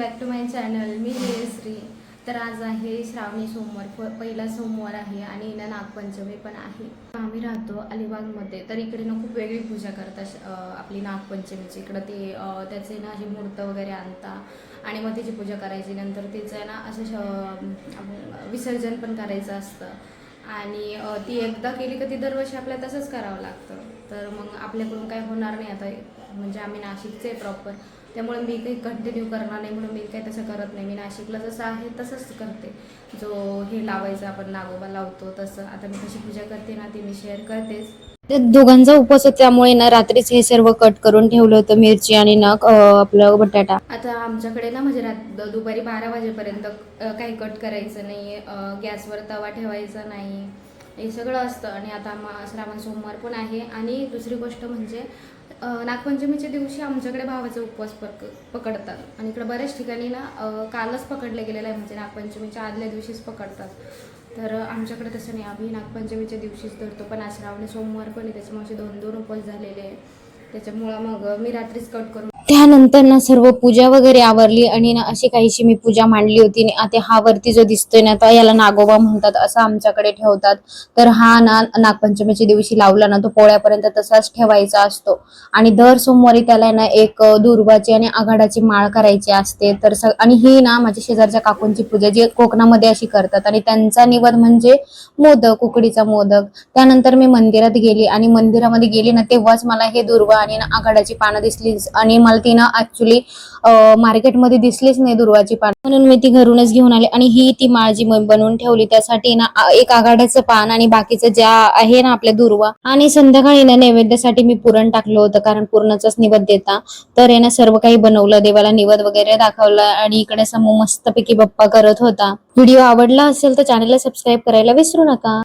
Back to my channel. मी श्री. तर आज आहे श्रावणी सोमवार, पहिला सोमवार आहे आणि ना नागपंचमी पण आहे. आम्ही राहतो अलिबागमध्ये, तर इकडे ना खूप वेगळी पूजा करतात आपली नागपंचमीची. इकडं ते त्याचे ना अशी मूर्त वगैरे आणता आणि मग त्याची पूजा करायची. नंतर तिचं ना असं विसर्जन पण करायचं असतं आणि ती एकदा केली का ती दरवर्षी आपल्याला तसंच करावं लागतं. तर मग आपल्याकडून काय होणार नाही आता, म्हणजे आम्ही नाशिकचे प्रॉपर, त्यामुळे मी काही कंटिन्यू करणार नाही म्हणून मी काही तसं करत नाही. मी नाशिकला जसं आहे तसंच करते. जो हे लावायचं आपण नागोबा लावतो तसं आता मी कशी पूजा करते ना ती मी शेअर करतेच. दोघांचा उपवास होता त्यामुळे ना रात्रीच हे सर्व कट करून ठेवलं होतं, मिरची आणि ना आपलं बटाटा. आता आमच्याकडे ना म्हणजे दुपारी 12 वाजेपर्यंत काही कट करायचं नाही, गॅसवर तवा ठेवायचा नाही, हे सगळं असतं. आणि आता श्रावण सोमवार पण आहे. आणि दुसरी गोष्ट म्हणजे नागपंचमीच्या दिवशी आमच्याकडे भावाचा उपवास पकडतात आणि इकडे बऱ्याच ठिकाणी ना कालच पकडले गेलेलं आहे, म्हणजे नागपंचमीच्या आदल्या दिवशीच पकडतात. तर आमच्याकडे तसं नाही, आम्ही नागपंचमीच्या दिवशीच धरतो. पण आज श्रावणी सोमवार पण आहे, त्याच्यामुळे 2-2 उपवास झालेले आहे. त्याच्यामुळं मग मी रात्रीच कट करून त्यानंतर ना सर्व पूजा वगैरे आवरली आणि ना अशी काहीशी मी पूजा मांडली होती. आता हा वरती जो दिसतोय ना तर याला नागोबा म्हणतात, असं आमच्याकडे ठेवतात. तर हा ना नागपंचमीच्या दिवशी लावला ना तो पोळ्यापर्यंत तसाच ठेवायचा असतो. आणि दर सोमवारी त्याला ना एक दुर्वाची आणि आघाडाची माळ करायची असते. तर आणि ही ना माझ्या शेजारच्या काकूंची पूजा जी कोकणामध्ये अशी करतात. आणि त्यांचा निवद म्हणजे मोदक, उकडीचा मोदक. त्यानंतर मी मंदिरात गेली आणि मंदिरामध्ये गेली ना तेव्हाच मला हे दुर्वा आणि आघाडाची पानं दिसली. आणि मला ती ना ऍक्च्युली मार्केटमध्ये दिसलीच नाही दुर्वाची पान, म्हणून मी ती घरूनच घेऊन आले. आणि ही ती माळ जी बनवून ठेवली त्यासाठी ना एक आघाड्याचं पान आणि बाकीचं ज्या आहे ना आपल्या दुर्वा. आणि संध्याकाळी ना नैवेद्यासाठी मी पुरण टाकलं होतं, कारण पुरणाचाच निवद देता. तर आहे ना सर्व काही बनवलं, देवाला निवद वगैरे दाखवलं आणि इकडे समोर मस्तपैकी बप्पा करत होता. व्हिडिओ आवडला असेल तर चॅनलला सबस्क्राईब करायला विसरू नका.